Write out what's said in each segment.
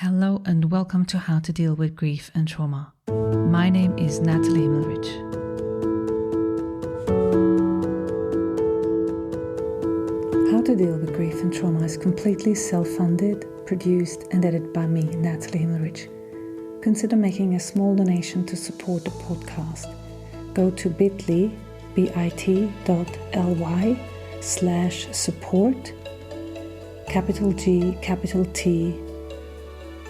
Hello and welcome to How to Deal with Grief and Trauma. My name is Natalie Himmelrich. How to Deal with Grief and Trauma is completely self-funded, produced and edited by me, Natalie Himmelrich. Consider making a small donation to support the podcast. Go to bit.ly/support, capital G, capital T,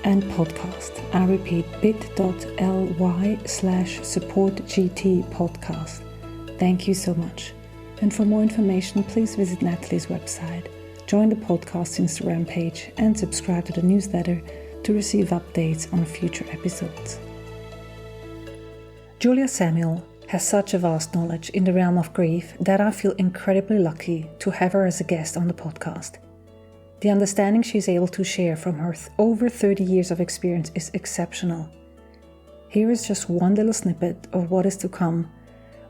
and podcast. I repeat, bit.ly/supportgt podcast. Thank you so much. And for more information, please visit Natalie's website, join the podcast Instagram page, and subscribe to the newsletter to receive updates on future episodes. Julia Samuel has such a vast knowledge in the realm of grief that I feel incredibly lucky to have her as a guest on the podcast. The understanding she is able to share from her over 30 years of experience is exceptional. Here is just one little snippet of what is to come,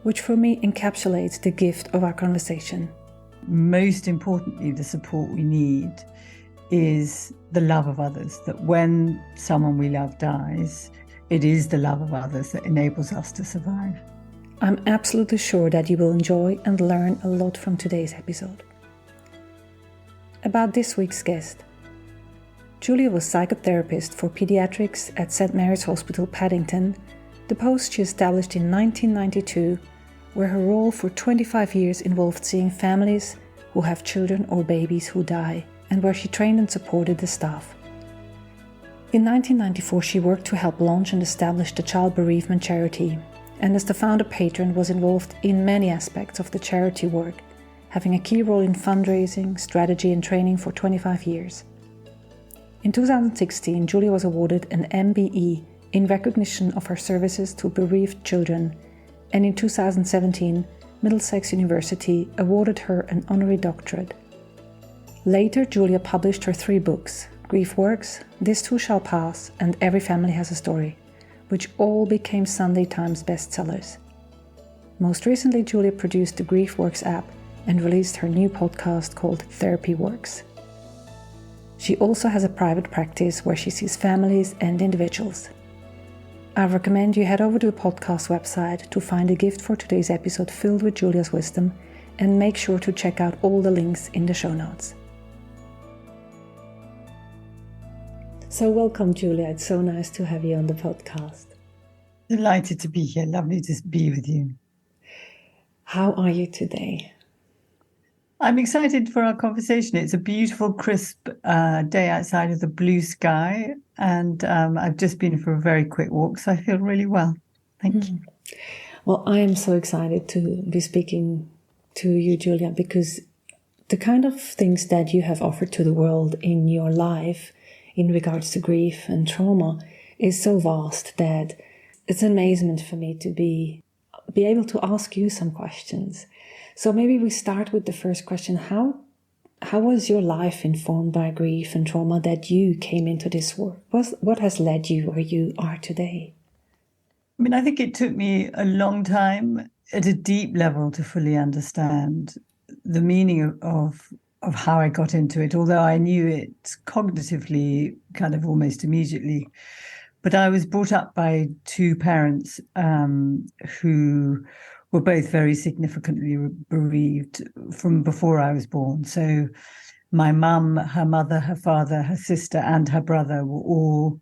which for me encapsulates the gift of our conversation. Most importantly, the support we need is the love of others, that when someone we love dies, it is the love of others that enables us to survive. I'm absolutely sure that you will enjoy and learn a lot from today's episode. About this week's guest. Julia was psychotherapist for Paediatrics at St. Mary's Hospital, Paddington, the post she established in 1992, where her role for 25 years involved seeing families who have children or babies who die, and where she trained and supported the staff. In 1994, she worked to help launch and establish the Child Bereavement Charity, and as the Founder Patron was involved in many aspects of the charity work, having a key role in fundraising, strategy and training for 25 years. In 2016, Julia was awarded an MBE in recognition of her services to bereaved children, and in 2017, Middlesex University awarded her an Honorary Doctorate. Later, Julia published her 3 books, Grief Works, This Too Shall Pass, and Every Family Has a Story, which all became Sunday Times bestsellers. Most recently, Julia produced the Grief Works app and released her new podcast called Therapy Works. She also has a private practice where she sees families and individuals. I recommend you head over to the podcast website to find a gift for today's episode filled with Julia's wisdom, and make sure to check out all the links in the show notes. So welcome, Julia. It's so nice to have you on the podcast. Delighted to be here. Lovely to be with you. How are you today? I'm excited for our conversation. It's a beautiful, crisp day outside with a blue sky, and I've just been for a very quick walk, so I feel really well. Thank you. Well, I am so excited to be speaking to you, Julia, because the kind of things that you have offered to the world in your life in regards to grief and trauma is so vast that it's an amazement for me to be able to ask you some questions. So maybe we start with the first question. How was your life informed by grief and trauma that you came into this work? What has led you where you are today? I mean, I think it took me a long time at a deep level to fully understand the meaning of how I got into it, although I knew it cognitively kind of almost immediately. But I was brought up by 2 parents who were both very significantly bereaved from before I was born. So my mum, her mother, her father, her sister, and her brother were all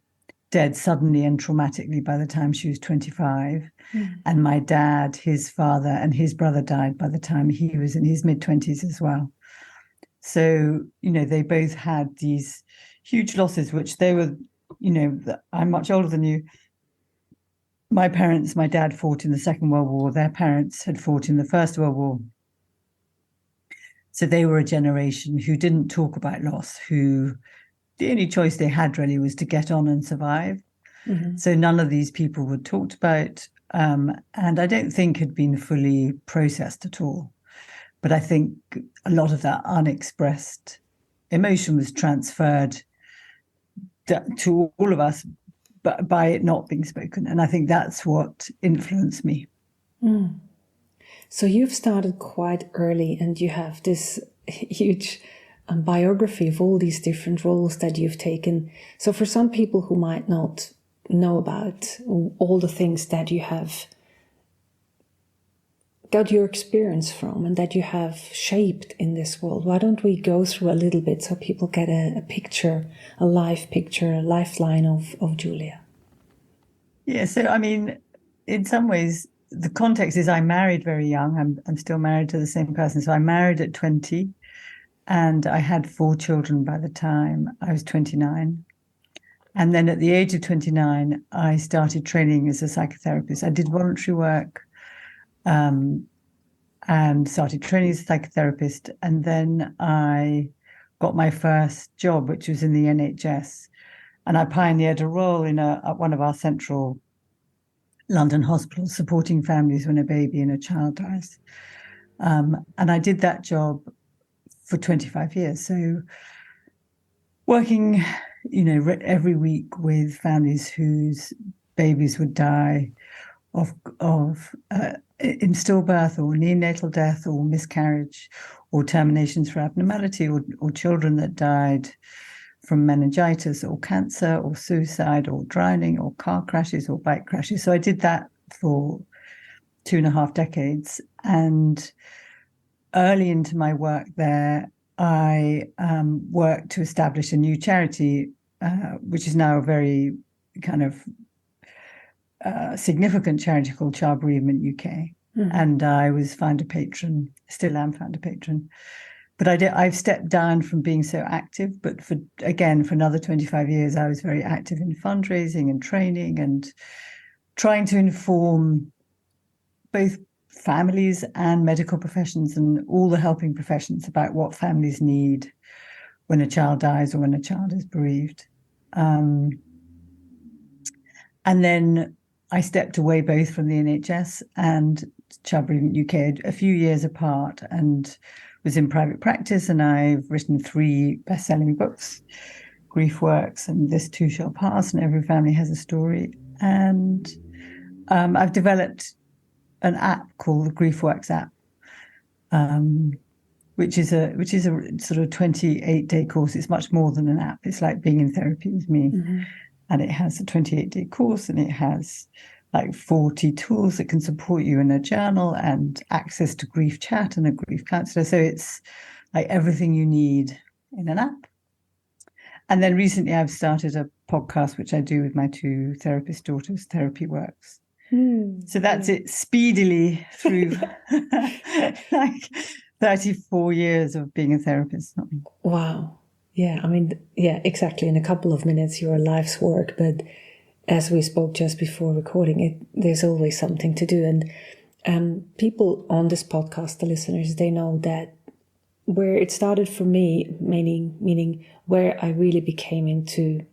dead suddenly and traumatically by the time she was 25. And my dad, his father, and his brother died by the time he was in his mid-20s as well. So, they both had these huge losses, which they were, I'm much older than you. My parents, my dad fought in the Second World War. Their parents had fought in the First World War. So they were a generation who didn't talk about loss, who the only choice they had really was to get on and survive. So none of these people were talked about, and I don't think had been fully processed at all. But I think a lot of that unexpressed emotion was transferred to all of us by it not being spoken. And I think that's what influenced me. So you've started quite early and you have this huge biography of all these different roles that you've taken. So for some people who might not know about all the things that you have got your experience from and that you have shaped in this world, why don't we go through a little bit so people get a picture, a lifeline of Julia? Yeah, so I mean, in some ways, the context is I married very young. I'm still married to the same person. So I married at 20 and I had 4 children by the time I was 29. And then at the age of 29, I started training as a psychotherapist. I did voluntary work and started training as a psychotherapist. And then I got my first job, which was in the NHS. And I pioneered a role in one of our central London hospitals, supporting families when a baby and a child dies. And I did that job for 25 years. So working, every week with families whose babies would die of in stillbirth or neonatal death or miscarriage or terminations for abnormality or children that died from meningitis or cancer or suicide or drowning or car crashes or bike crashes. So I did that for 2.5 decades. And early into my work there, I worked to establish a new charity, which is now a very kind of significant charity called Child Bereavement UK. Mm-hmm. And I was founder patron, still am founder patron. But I've stepped down from being so active. But for another 25 years, I was very active in fundraising and training and trying to inform both families and medical professions and all the helping professions about what families need when a child dies or when a child is bereaved. And then I stepped away both from the NHS and Child Bereavement UK a few years apart and was in private practice. And I've written 3 best-selling books, Grief Works and This Too Shall Pass and Every Family Has a Story. And I've developed an app called the Grief Works app, which is a sort of 28-day course. It's much more than an app. It's like being in therapy with me. Mm-hmm. And it has a 28-day course and it has like 40 tools that can support you in a journal and access to grief chat and a grief counselor. So it's like everything you need in an app. And then recently I've started a podcast, which I do with my 2 therapist daughters, Therapy Works. So that's it speedily through like 34 years of being a therapist. Wow. Yeah, I mean, yeah, exactly. In a couple of minutes, your life's work. But as we spoke just before recording it, there's always something to do. And people on this podcast, the listeners, they know that where it started for me, meaning where I really became into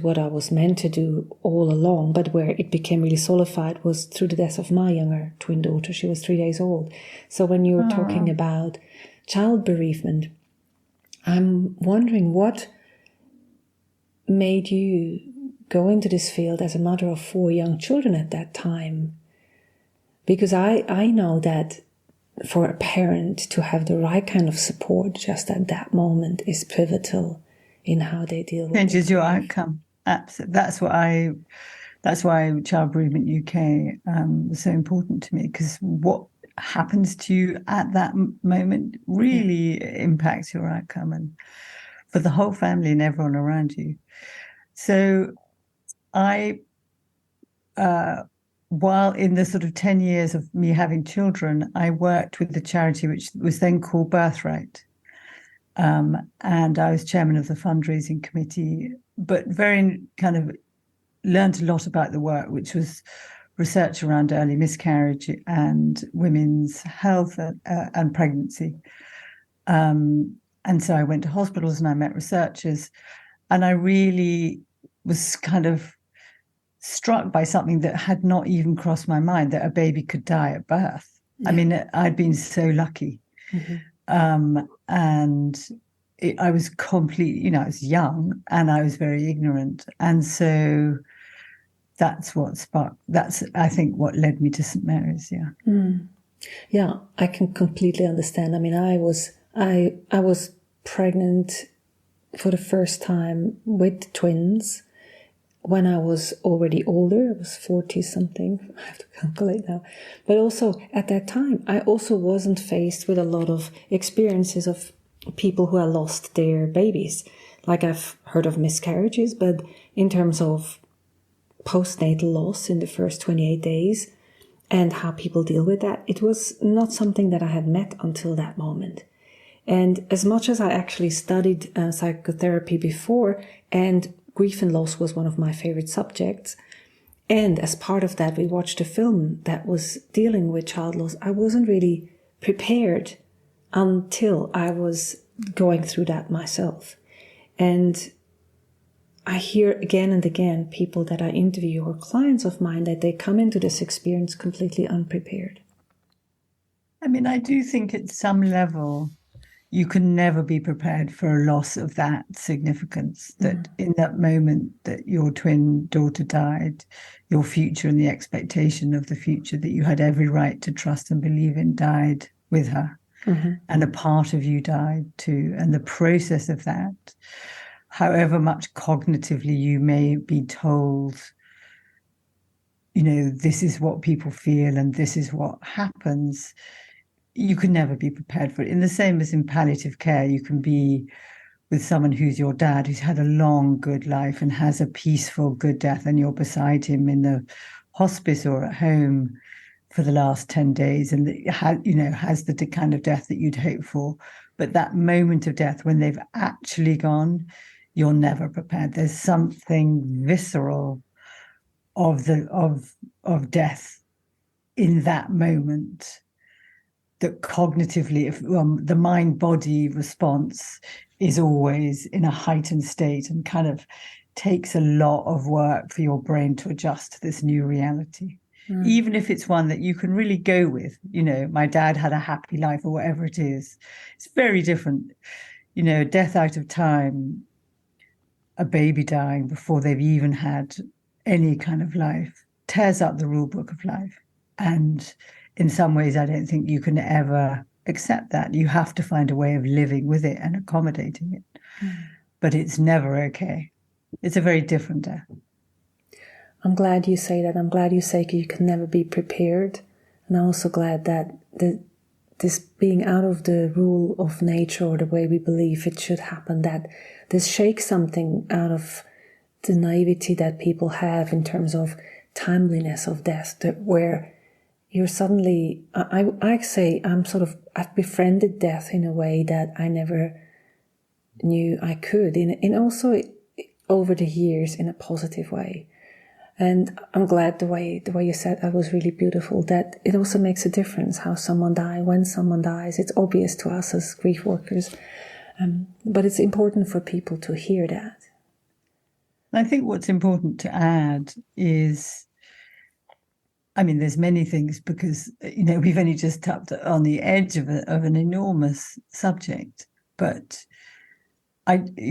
what I was meant to do all along, but where it became really solidified was through the death of my younger twin daughter. She was 3 days old. So when you were talking about child bereavement, I'm wondering what made you go into this field as a mother of 4 young children at that time? Because I know that for a parent to have the right kind of support just at that moment is pivotal in how they deal with it. Changes your outcome. Absolutely. That's why Child Bereavement UK was so important to me, because what happens to you at that moment really impacts your outcome and for the whole family and everyone around you. So I, while in the sort of 10 years of me having children, I worked with the charity which was then called Birthright. And I was chairman of the fundraising committee, but very kind of learned a lot about the work, which was research around early miscarriage and women's health and pregnancy. And so I went to hospitals and I met researchers, and I really was kind of struck by something that had not even crossed my mind, that a baby could die at birth. Yeah. I mean, I'd been so lucky. Mm-hmm. And I was completely, I was young and I was very ignorant. And so that's I think what led me to St. Mary's. Yeah. Mm. Yeah, I can completely understand. I mean, I was I was pregnant for the first time with twins when I was already older. I was 40 something. I have to calculate now. But also at that time, I also wasn't faced with a lot of experiences of people who had lost their babies. Like, I've heard of miscarriages, but in terms of postnatal loss in the first 28 days and how people deal with that, it was not something that I had met until that moment. And as much as I actually studied psychotherapy before, and grief and loss was one of my favorite subjects, and as part of that we watched a film that was dealing with child loss, I wasn't really prepared until I was going through that myself. And I hear again and again people that I interview or clients of mine that they come into this experience completely unprepared. I mean, I do think at some level you can never be prepared for a loss of that significance, that in that moment that your twin daughter died, your future and the expectation of the future that you had every right to trust and believe in died with her. And a part of you died too. And the process of that, however much cognitively you may be told, you know, this is what people feel and this is what happens, you can never be prepared for it. In the same as in palliative care, you can be with someone who's your dad, who's had a long, good life and has a peaceful, good death, and you're beside him in the hospice or at home for the last 10 days, and has the kind of death that you'd hope for. But that moment of death, when they've actually gone, you're never prepared. There's something visceral of death in that moment that cognitively, the mind-body response is always in a heightened state and kind of takes a lot of work for your brain to adjust to this new reality. Even if it's one that you can really go with, you know, my dad had a happy life or whatever it is. It's very different. You know, death out of time, a baby dying before they've even had any kind of life, tears up the rule book of life. And in some ways, I don't think you can ever accept that. You have to find a way of living with it and accommodating it. But it's never okay. It's a very different death. I'm glad you say that. I'm glad you say you can never be prepared. And I'm also glad that this being out of the rule of nature or the way we believe it should happen, that this shakes something out of the naivety that people have in terms of timeliness of death, where you're suddenly, I say I've befriended death in a way that I never knew I could, in also over the years in a positive way. And I'm glad the way you said that was really beautiful, that it also makes a difference how someone dies, when someone dies. It's obvious to us as grief workers, but it's important for people to hear that. I think what's important to add is, I mean, there's many things because, you know, we've only just tapped on the edge of an enormous subject, but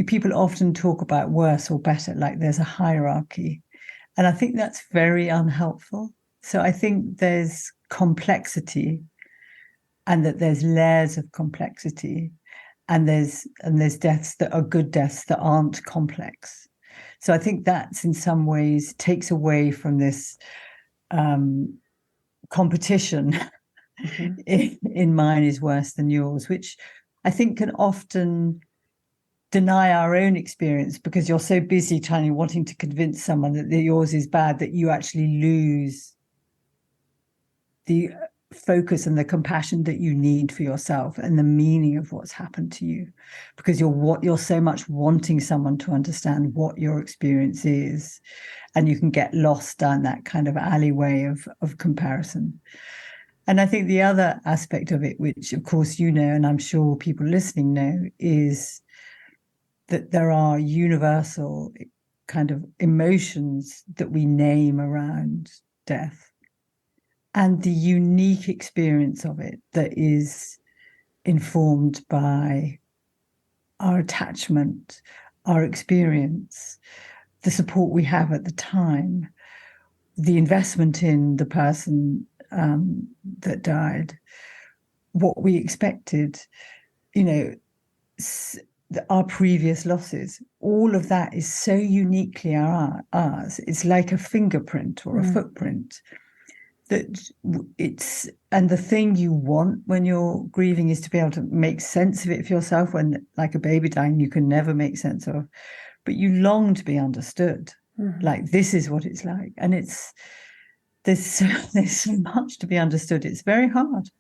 people often talk about worse or better, like there's a hierarchy. And I think that's very unhelpful. So I think there's complexity, and that there's layers of complexity, and there's deaths that are good deaths that aren't complex. So I think that's in some ways takes away from this competition in mine is worse than yours, which I think can often deny our own experience because you're so busy wanting to convince someone that yours is bad that you actually lose the focus and the compassion that you need for yourself and the meaning of what's happened to you, because you're so much wanting someone to understand what your experience is, and you can get lost down that kind of alleyway of comparison. And I think the other aspect of it, which of course you know, and I'm sure people listening know, is that there are universal kind of emotions that we name around death, and the unique experience of it that is informed by our attachment, our experience, the support we have at the time, the investment in the person that died, what we expected. our previous losses, all of that is so uniquely ours. It's like a fingerprint or a footprint. And the thing you want when you're grieving is to be able to make sense of it for yourself. When, like a baby dying, you can never make sense of, but you long to be understood. Like, this is what it's like, and there's so much to be understood. It's very hard.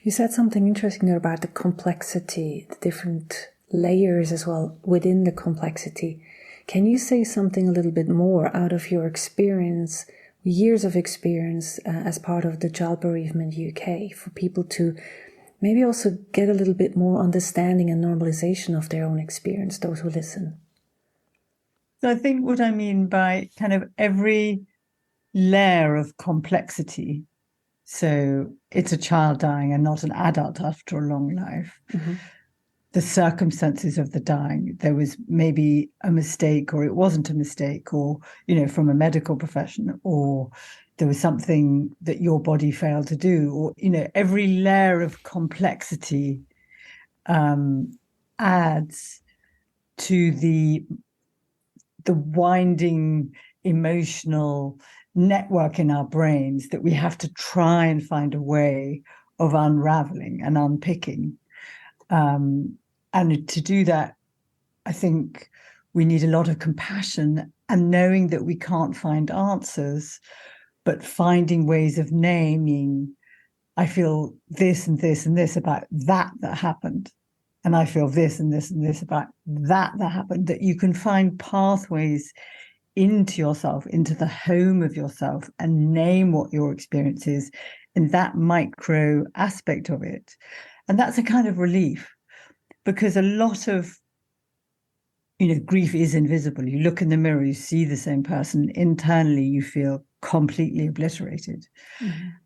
You said something interesting there about the complexity, the different layers as well within the complexity. Can you say something a little bit more out of your experience, years of experience as part of the Child Bereavement UK, for people to maybe also get a little bit more understanding and normalization of their own experience, those who listen? So I think what I mean by kind of every layer of complexity, so it's a child dying and not an adult after a long life. The circumstances of the dying, there was maybe a mistake, or it wasn't a mistake, or, from a medical profession, or there was something that your body failed to do, or, every layer of complexity adds to the winding emotional network in our brains that we have to try and find a way of unraveling and unpicking. And to do that, I think we need a lot of compassion and knowing that we can't find answers, but finding ways of naming, I feel this and this and this about that happened. And I feel this and this and this about that happened, that you can find pathways into yourself, into the home of yourself, and name what your experience is in that micro aspect of it. And that's a kind of relief, because a lot of, grief is invisible. You look in the mirror, you see the same person. Internally, you feel completely obliterated.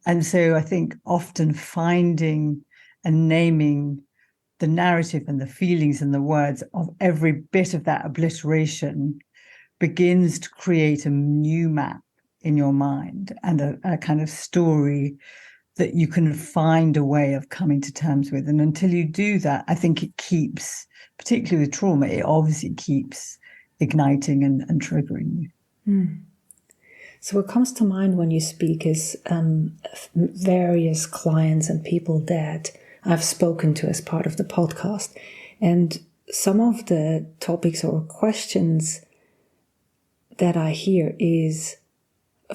And so I think often finding and naming the narrative and the feelings and the words of every bit of that obliteration begins to create a new map in your mind and a kind of story that you can find a way of coming to terms with. And until you do that, I think it keeps, particularly with trauma, it obviously keeps igniting and triggering you. So what comes to mind when you speak is various clients and people that I've spoken to as part of the podcast. And some of the topics or questions that I hear is,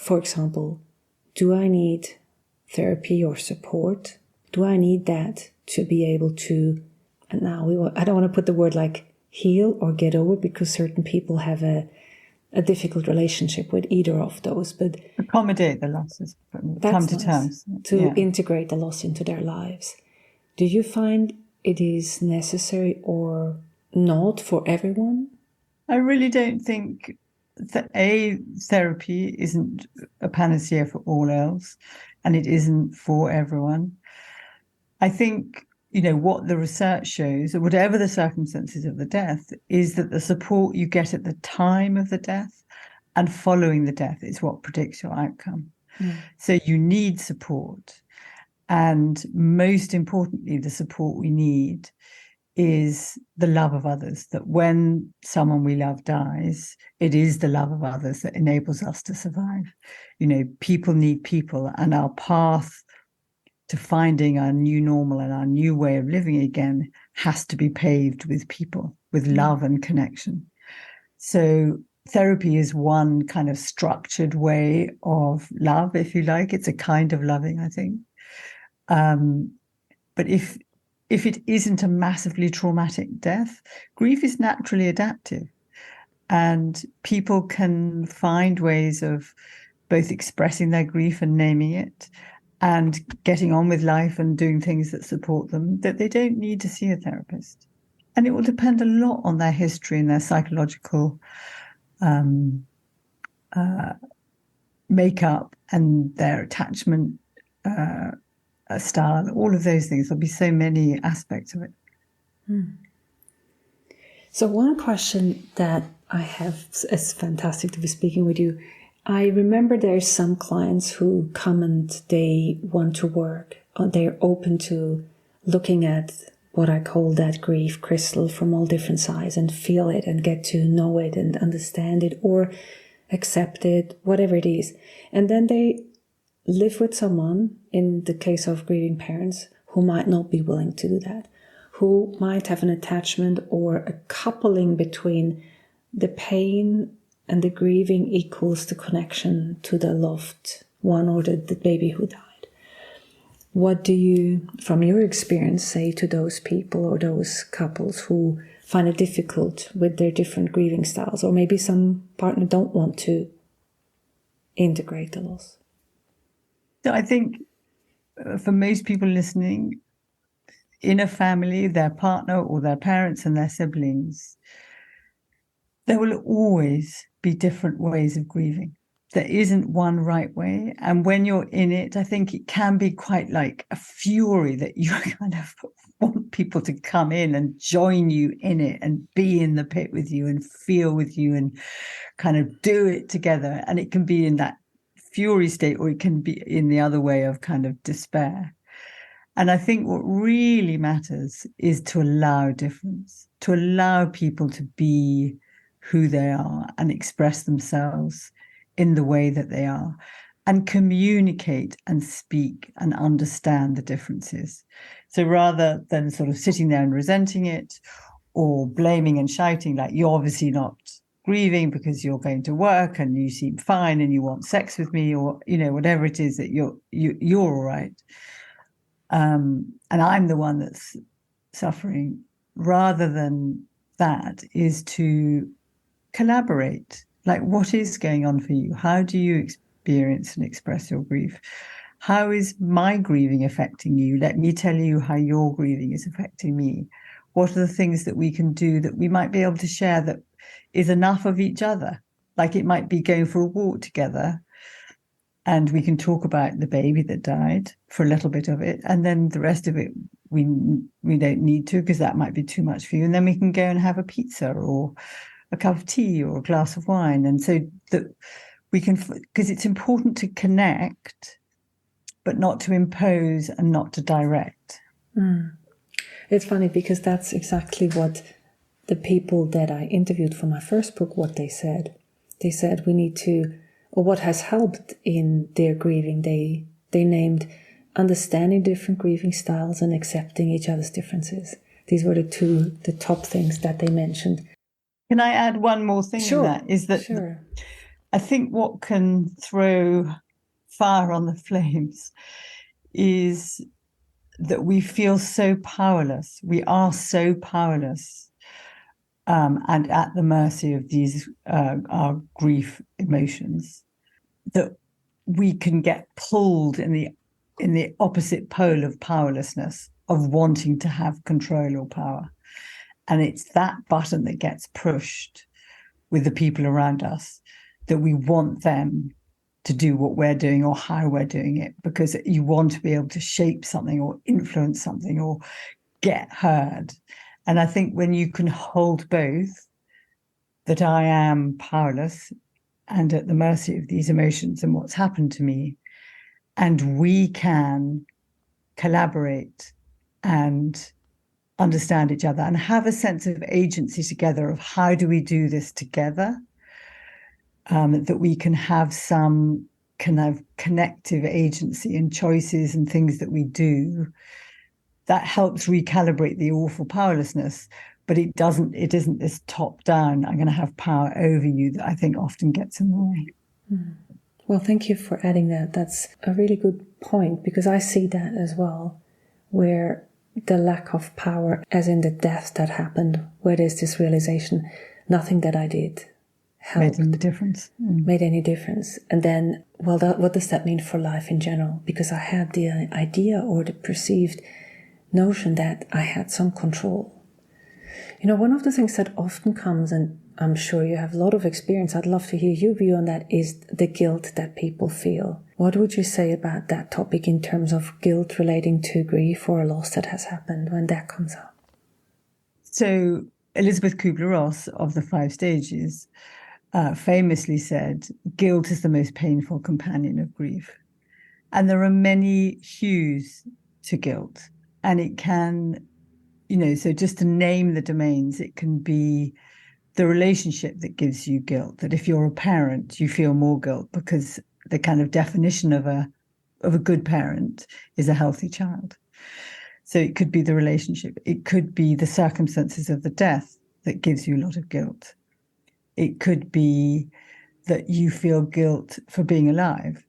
for example, do I need therapy or support? Do I need that to be able to, and now I don't want to put the word like heal or get over, because certain people have a difficult relationship with either of those, but accommodate the losses, come to terms. To integrate the loss into their lives. Do you find it is necessary or not for everyone? I really don't think that therapy isn't a panacea for all else, and it isn't for everyone. I think, what the research shows, or whatever the circumstances of the death, is that the support you get at the time of the death and following the death is what predicts your outcome. So you need support. And most importantly, the support we need is the love of others, that when someone we love dies, it is the love of others that enables us to survive. People need people, and our path to finding our new normal and our new way of living again has to be paved with people, with love and connection. So therapy is one kind of structured way of love, if you like. It's a kind of loving, I think. But if it isn't a massively traumatic death, grief is naturally adaptive, and people can find ways of both expressing their grief and naming it and getting on with life and doing things that support them, that they don't need to see a therapist. And it will depend a lot on their history and their psychological makeup and their attachment style, all of those things. There'll be so many aspects of it. So one question that I have, it's fantastic to be speaking with you. I remember there's some clients who come and they want to work, or they're open to looking at what I call that grief crystal from all different sides and feel it and get to know it and understand it or accept it, whatever it is. And then they live with someone, in the case of grieving parents, who might not be willing to do that, who might have an attachment or a coupling between the pain and the grieving equals the connection to the loved one or the baby who died. What do you, from your experience, say to those people or those couples who find it difficult with their different grieving styles, or maybe some partner don't want to integrate the loss? So I think for most people listening, in a family, their partner or their parents and their siblings, there will always be different ways of grieving. There isn't one right way. And when you're in it, I think it can be quite like a fury that you kind of want people to come in and join you in it and be in the pit with you and feel with you and kind of do it together. And it can be in that fury state, or it can be in the other way of kind of despair. And I think what really matters is to allow difference, to allow people to be who they are and express themselves in the way that they are, and communicate and speak and understand the differences. So rather than sort of sitting there and resenting it or blaming and shouting, like, you're obviously not grieving because you're going to work and you seem fine and you want sex with me, or, you know, whatever it is that you're all right. And I'm the one that's suffering. Rather than that is to collaborate. Like, what is going on for you? How do you experience and express your grief? How is my grieving affecting you? Let me tell you how your grieving is affecting me. What are the things that we can do that we might be able to share that is enough of each other? Like, it might be going for a walk together and we can talk about the baby that died for a little bit of it. And then the rest of it, we don't need to, because that might be too much for you. And then we can go and have a pizza or a cup of tea or a glass of wine. And so that we can, because it's important to connect, but not to impose and not to direct. It's funny because that's exactly what the people that I interviewed for my first book, what they said. They said we need to, or what has helped in their grieving, they named understanding different grieving styles and accepting each other's differences. These were the top things that they mentioned. Can I add one more thing? Sure. In that is that sure. I think what can throw fire on the flames is that we feel so powerless. We are so powerless and at the mercy of these our grief emotions, that we can get pulled in the opposite pole of powerlessness, of wanting to have control or power. And it's that button that gets pushed with the people around us, that we want them to do what we're doing or how we're doing it, because you want to be able to shape something or influence something or get heard. And I think when you can hold both, that I am powerless and at the mercy of these emotions and what's happened to me, and we can collaborate and understand each other and have a sense of agency together of how do we do this together, that we can have some kind of connective agency and choices and things that we do, that helps recalibrate the awful powerlessness. But it isn't this top down, I'm going to have power over you, that I think often gets in the way. Well, thank you for adding that. That's a really good point, because I see that as well, where the lack of power, as in the death that happened, where there's this realization, nothing that I did helped. Made any difference. Made any difference. And then, well, what does that mean for life in general? Because I had the idea or the perceived notion that I had some control. You know, one of the things that often comes, and I'm sure you have a lot of experience, I'd love to hear your view on that, is the guilt that people feel. What would you say about that topic in terms of guilt relating to grief or a loss that has happened when that comes up? So Elizabeth Kubler-Ross of the 5 stages famously said, guilt is the most painful companion of grief. And there are many hues to guilt. And it can, so just to name the domains, it can be the relationship that gives you guilt, that if you're a parent, you feel more guilt because the kind of definition of a good parent is a healthy child. So it could be the relationship. It could be the circumstances of the death that gives you a lot of guilt. It could be that you feel guilt for being alive.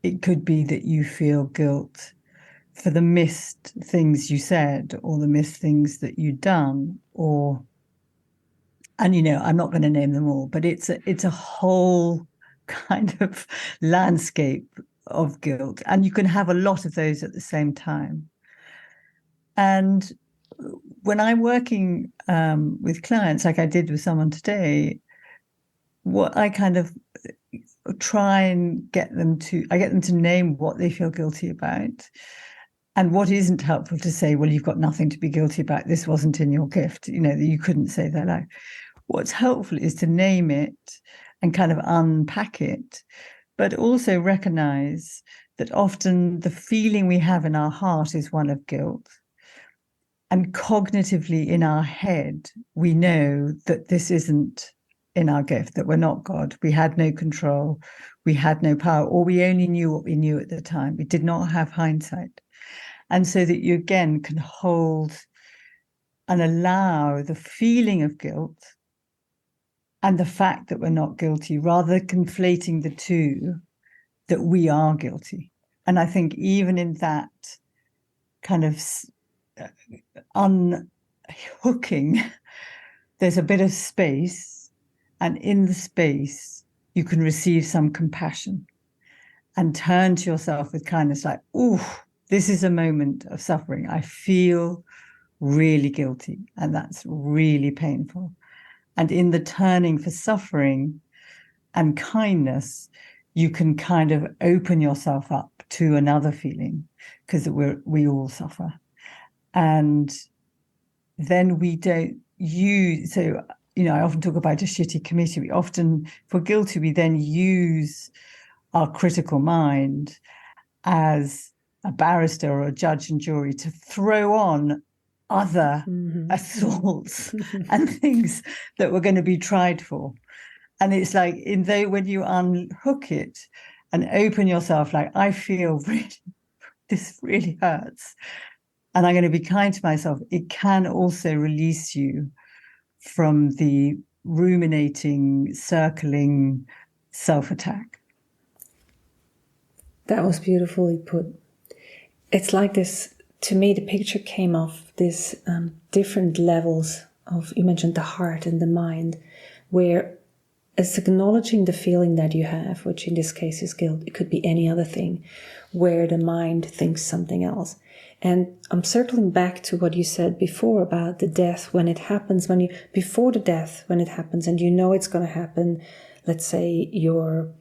It could be that you feel guilt for the missed things you said or the missed things that you'd done, and I'm not going to name them all, but it's a whole kind of landscape of guilt, and you can have a lot of those at the same time. And when I'm working with clients, like I did with someone today, what I kind of try and get them to name what they feel guilty about. And what isn't helpful to say, well, you've got nothing to be guilty about. This wasn't in your gift, that you couldn't say that out. What's helpful is to name it and kind of unpack it, but also recognize that often the feeling we have in our heart is one of guilt. And cognitively in our head, we know that this isn't in our gift, that we're not God. We had no control, we had no power, or we only knew what we knew at the time. We did not have hindsight. And so that you again can hold and allow the feeling of guilt and the fact that we're not guilty, rather conflating the two, that we are guilty. And I think even in that kind of unhooking, there's a bit of space, and in the space, you can receive some compassion and turn to yourself with kindness, like, ooh, this is a moment of suffering. I feel really guilty, and that's really painful. And in the turning for suffering and kindness, you can kind of open yourself up to another feeling, because we all suffer. And then we don't use, so, I often talk about a shitty committee. We often, if we're guilty, we then use our critical mind as a barrister or a judge and jury to throw on other assaults and things that we're going to be tried for. And it's like, when you unhook it and open yourself, like, I feel this really hurts, and I'm going to be kind to myself, it can also release you from the ruminating, circling self-attack. That was beautifully put. It's like this, to me, the picture came of this different levels of, you mentioned the heart and the mind, where it's acknowledging the feeling that you have, which in this case is guilt. It could be any other thing, where the mind thinks something else. And I'm circling back to what you said before about the death when it happens, before the death, when it happens, and it's going to happen. Let's say your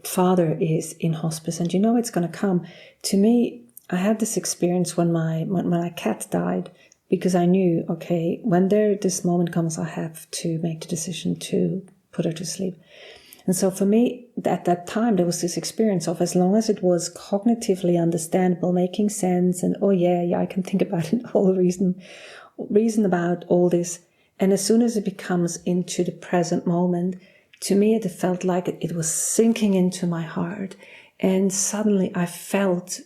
father is in hospice and it's going to come. To me, I had this experience when my cat died, because I knew, okay, when this moment comes, I have to make the decision to put her to sleep. And so for me, at that time, there was this experience of, as long as it was cognitively understandable, making sense, and I can think about it, all the reason about all this. And as soon as it becomes into the present moment, to me, it felt like it was sinking into my heart. And suddenly I felt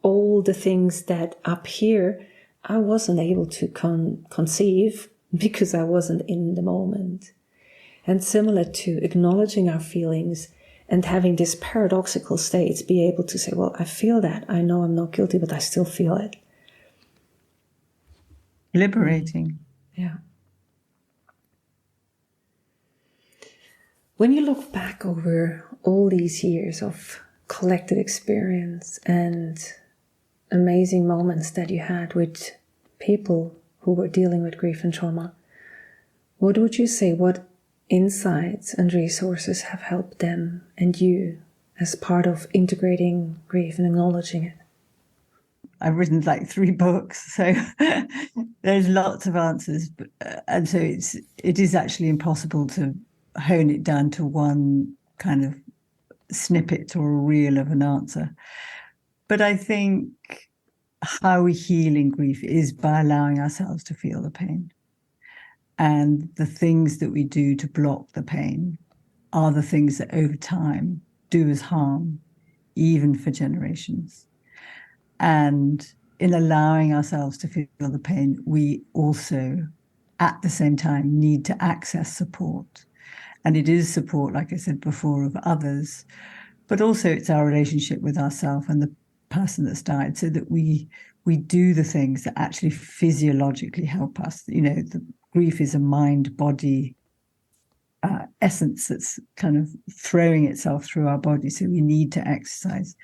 all the things that up here I wasn't able to conceive because I wasn't in the moment. And similar to acknowledging our feelings and having this paradoxical states, be able to say, well, I feel that. I know I'm not guilty, but I still feel it. Liberating. Yeah. When you look back over all these years of collected experience and amazing moments that you had with people who were dealing with grief and trauma, what would you say, what insights and resources have helped them and you as part of integrating grief and acknowledging it? I've written like 3 books, so there's lots of answers, and so it is actually impossible to hone it down to one kind of snippet or a reel of an answer. But I think how we heal in grief is by allowing ourselves to feel the pain. And the things that we do to block the pain are the things that over time do us harm, even for generations. And in allowing ourselves to feel the pain, we also, at the same time, need to access support. And it is support, like I said before, of others, but also it's our relationship with ourselves and the person that's died, so that we do the things that actually physiologically help us. The grief is a mind-body essence that's kind of throwing itself through our body. So we need to exercise.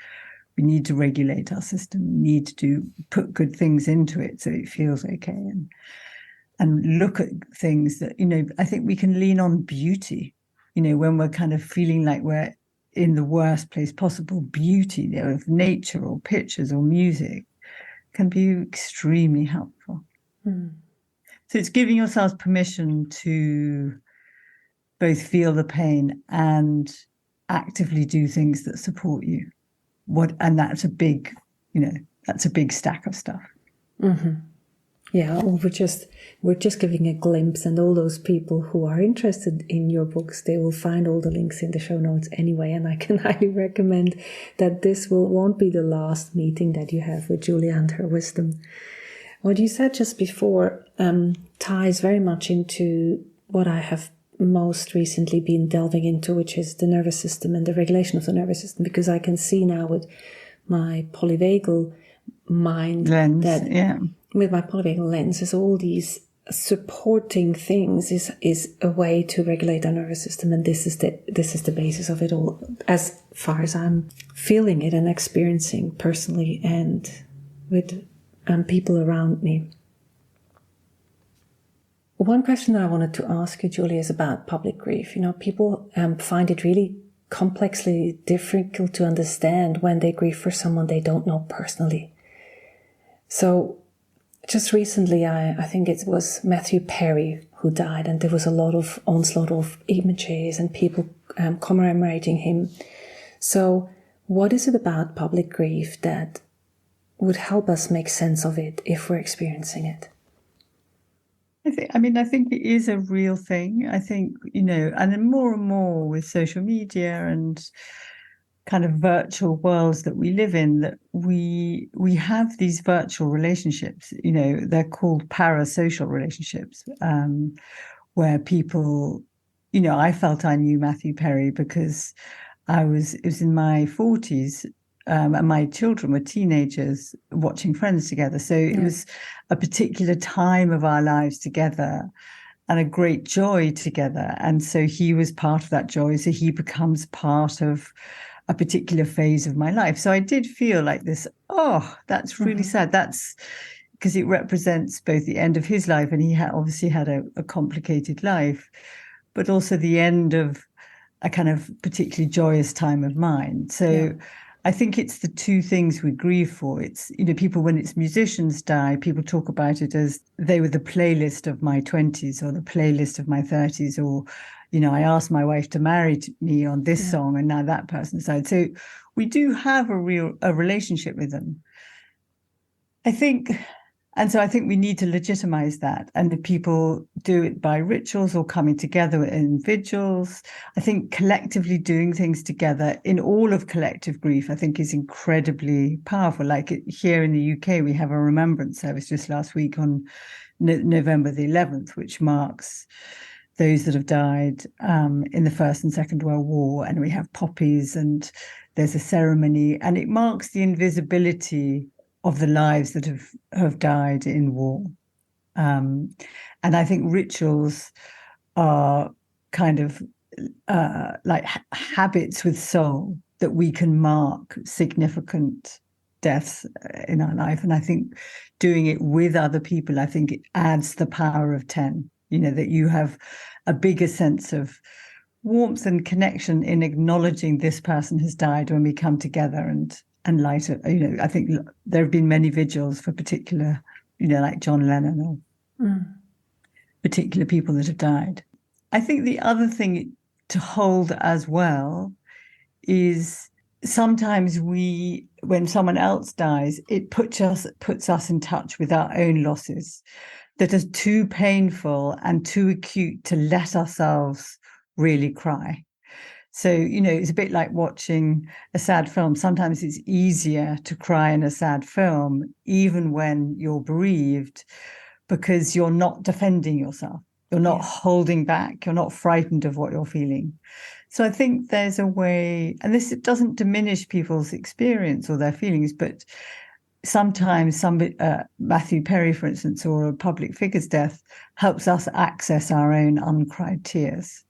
We need to regulate our system. We need to put good things into it so it feels okay, and look at things that, I think we can lean on beauty, when we're kind of feeling like we're in the worst place possible. Beauty, of nature or pictures or music can be extremely helpful. So it's giving yourselves permission to both feel the pain and actively do things that support you. And that's a big, that's a big stack of stuff. Mm-hmm. Yeah, we're just giving a glimpse, and all those people who are interested in your books, they will find all the links in the show notes anyway. And I can highly recommend that this won't be the last meeting that you have with Julia and her wisdom. What you said just before ties very much into what I have most recently been delving into, which is the nervous system and the regulation of the nervous system, because I can see now with my polyvagal mind lens, with my polyvagal lens, is all these supporting things is a way to regulate our nervous system, and this is the basis of it all, as far as I'm feeling it and experiencing personally and with people around me. One question that I wanted to ask you, Julie, is about public grief. People find it really complexly difficult to understand when they grieve for someone they don't know personally. So just recently, I think it was Matthew Perry who died, and there was a lot of onslaught of images and people commemorating him. So what is it about public grief that would help us make sense of it if we're experiencing it? I think it is a real thing. I think, and then more and more with social media and kind of virtual worlds that we live in, that we have these virtual relationships, they're called parasocial relationships, where people, I felt I knew Matthew Perry because it was in my 40s, and my children were teenagers watching Friends together. So it was a particular time of our lives together and a great joy together. And so he was part of that joy. So he becomes part of a particular phase of my life. So I did feel like this, that's really sad. That's because it represents both the end of his life, and he obviously had a complicated life, but also the end of a kind of particularly joyous time of mine. So I think it's the two things we grieve for. It's, people, when it's musicians die, people talk about it as they were the playlist of my 20s or the playlist of my 30s, or, I asked my wife to marry me on this song and now that person's died. So we do have a relationship with them, I think. And so I think we need to legitimize that. And the people do it by rituals or coming together in vigils. I think collectively doing things together in all of collective grief, I think, is incredibly powerful. Like here in the UK, we have a remembrance service just last week on November the 11th, which marks those that have died in the First and Second World War. And we have poppies and there's a ceremony, and it marks the invisibility of the lives that have died in war. And I think rituals are kind of like habits with soul that we can mark significant deaths in our life. And I think doing it with other people, I think it adds the power of 10, that you have a bigger sense of warmth and connection in acknowledging this person has died when we come together and lighter. I think there have been many vigils for particular, like John Lennon or particular people that have died. I think the other thing to hold as well is sometimes when someone else dies, it puts us in touch with our own losses that are too painful and too acute to let ourselves really cry. So, it's a bit like watching a sad film. Sometimes it's easier to cry in a sad film, even when you're bereaved, because you're not defending yourself. You're not holding back. You're not frightened of what you're feeling. So I think there's a way, and this doesn't diminish people's experience or their feelings, but sometimes Matthew Perry, for instance, or a public figure's death helps us access our own uncried tears,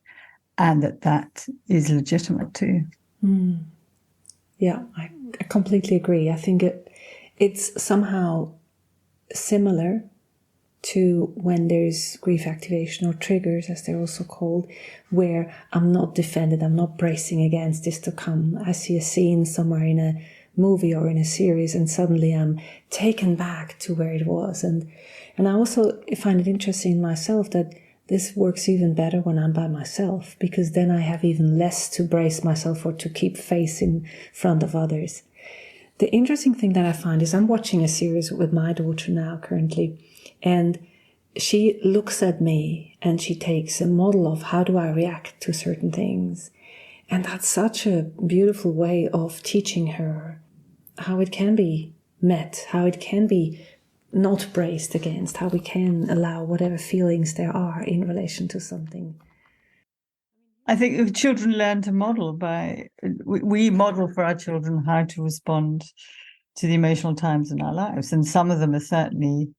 and that is legitimate too. Yeah, I completely agree. I think it's somehow similar to when there's grief activation or triggers, as they're also called, where I'm not defended, I'm not bracing against this to come. I see a scene somewhere in a movie or in a series, and suddenly I'm taken back to where it was. And I also find it interesting myself that this works even better when I'm by myself, because then I have even less to brace myself or to keep face in front of others. The interesting thing that I find is I'm watching a series with my daughter now currently, and she looks at me and she takes a model of how do I react to certain things. And that's such a beautiful way of teaching her how it can be met, how it can be not braced against, how we can allow whatever feelings there are in relation to something. I think if children learn to model we model for our children how to respond to the emotional times in our lives. And some of them are certainly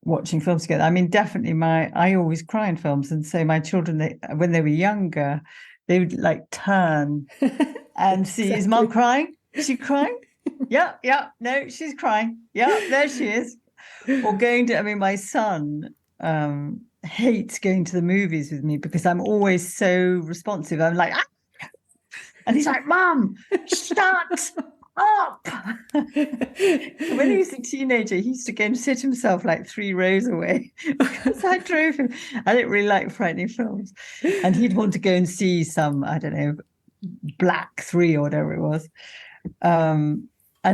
watching films together. I mean, definitely I always cry in films. And so my children, when they were younger, they would like turn and see, exactly. Is Mum crying? Is she crying? Yeah. No, she's crying. Yeah, there she is. Or my son hates going to the movies with me because I'm always so responsive. I'm like, ah! And he's like, Mum, shut up. When he was a teenager, he used to go and sit himself like 3 rows away because I drove him. I didn't really like frightening films. And he'd want to go and see some, I don't know, Black 3 or whatever it was. And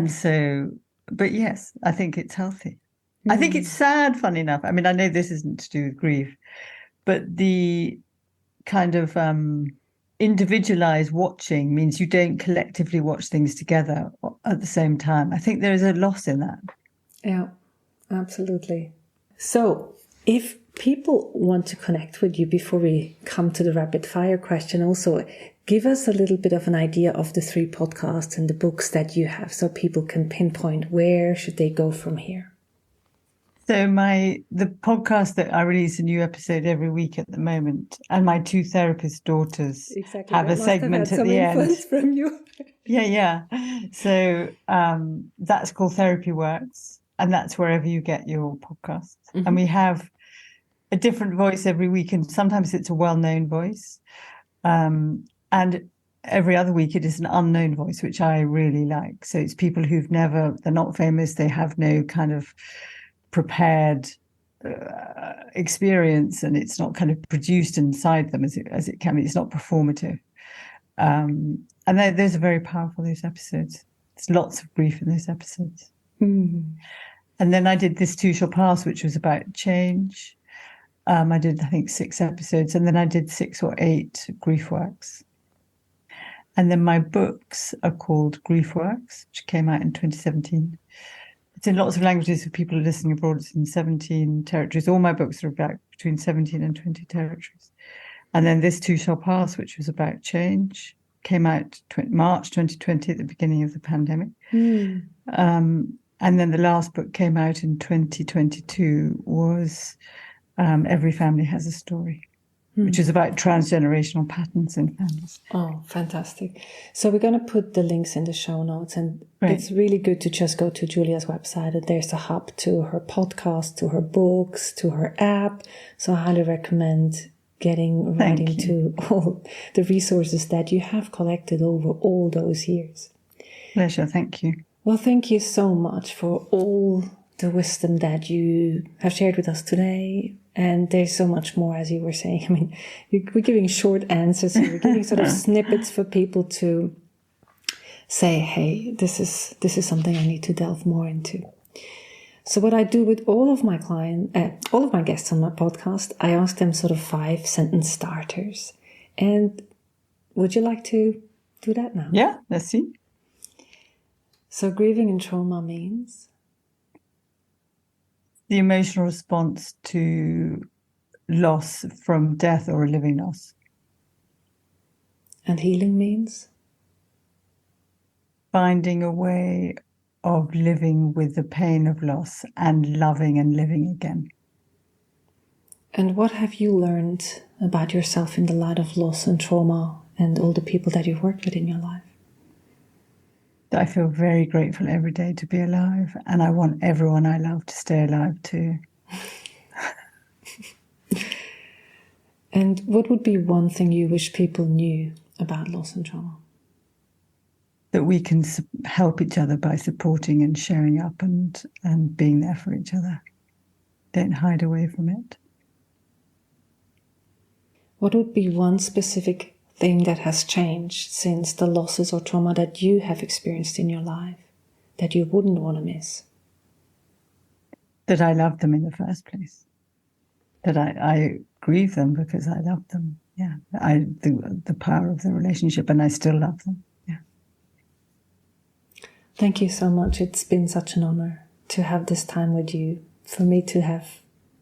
so, but yes, I think it's healthy. I think it's sad, funny enough. I mean, I know this isn't to do with grief, but the kind of individualized watching means you don't collectively watch things together at the same time. I think there is a loss in that. Yeah, absolutely. So if people want to connect with you before we come to the rapid fire question, also give us a little bit of an idea of the 3 podcasts and the books that you have so people can pinpoint where should they go from here. So the podcast that I release a new episode every week at the moment, and my 2 therapist daughters have a segment at the end. From you. Yeah. So that's called Therapy Works, and that's wherever you get your podcasts. Mm-hmm. And we have a different voice every week, and sometimes it's a well-known voice, and every other week it is an unknown voice, which I really like. So it's people they're not famous, they have no kind of prepared experience, and it's not kind of produced inside them as it can be. It's not performative, and those are very powerful, those episodes. There's lots of grief in those episodes. And then I did This Too Shall Pass, which was about change. I did, I think, 6 episodes, and then I did 6 or 8 grief works. And then my books are called Grief Works, which came out in 2017. It's in lots of languages for people listening abroad. It's in 17 territories. All my books are about between 17 and 20 territories. And then This Too Shall Pass, which was about change, came out March 2020 at the beginning of the pandemic. And then the last book came out in 2022 was Every Family Has a Story, which is about transgenerational patterns in families. Oh, fantastic. So we're going to put the links in the show notes, and It's really good to just go to Julia's website, and there's a hub to her podcast, to her books, to her app. So I highly recommend writing to all the resources that you have collected over all those years. Pleasure. Thank you. Well, thank you so much for all the wisdom that you have shared with us today. And there's so much more, as you were saying. I mean, we're giving short answers, and we're giving sort of snippets for people to say, hey, this is something I need to delve more into. So what I do with all of my guests on my podcast, I ask them sort of 5 sentence starters. And would you like to do that now? Yeah, let's see. So grieving and trauma means? The emotional response to loss from death or a living loss. And healing means? Finding a way of living with the pain of loss and loving and living again. And what have you learned about yourself in the light of loss and trauma and all the people that you've worked with in your life? I feel very grateful every day to be alive, and I want everyone I love to stay alive too. And what would be one thing you wish people knew about loss and trauma? That we can help each other by supporting and sharing up and being there for each other. Don't hide away from it. What would be one specific thing that has changed since the losses or trauma that you have experienced in your life that you wouldn't want to miss? That I love them in the first place. That I grieve them because I love them. Yeah, the power of the relationship, and I still love them. Yeah. Thank you so much. It's been such an honor to have this time with you. For me to have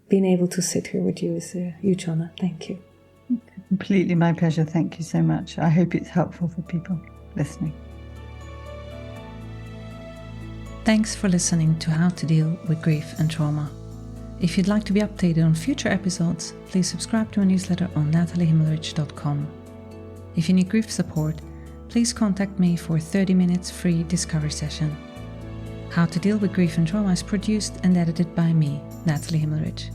been able to sit here with you is a huge honor. Thank you. Completely my pleasure. Thank you so much. I hope it's helpful for people listening. Thanks for listening to How to Deal with Grief and Trauma. If you'd like to be updated on future episodes, please subscribe to our newsletter on nataliehimmelrich.com. If you need grief support, please contact me for a 30 minutes free discovery session. How to Deal with Grief and Trauma is produced and edited by me, Natalie Himmelrich.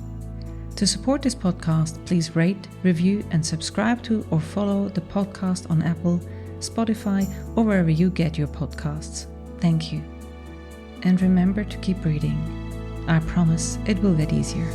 To support this podcast, please rate, review, and subscribe to or follow the podcast on Apple, Spotify, or wherever you get your podcasts. Thank you. And remember to keep breathing. I promise it will get easier.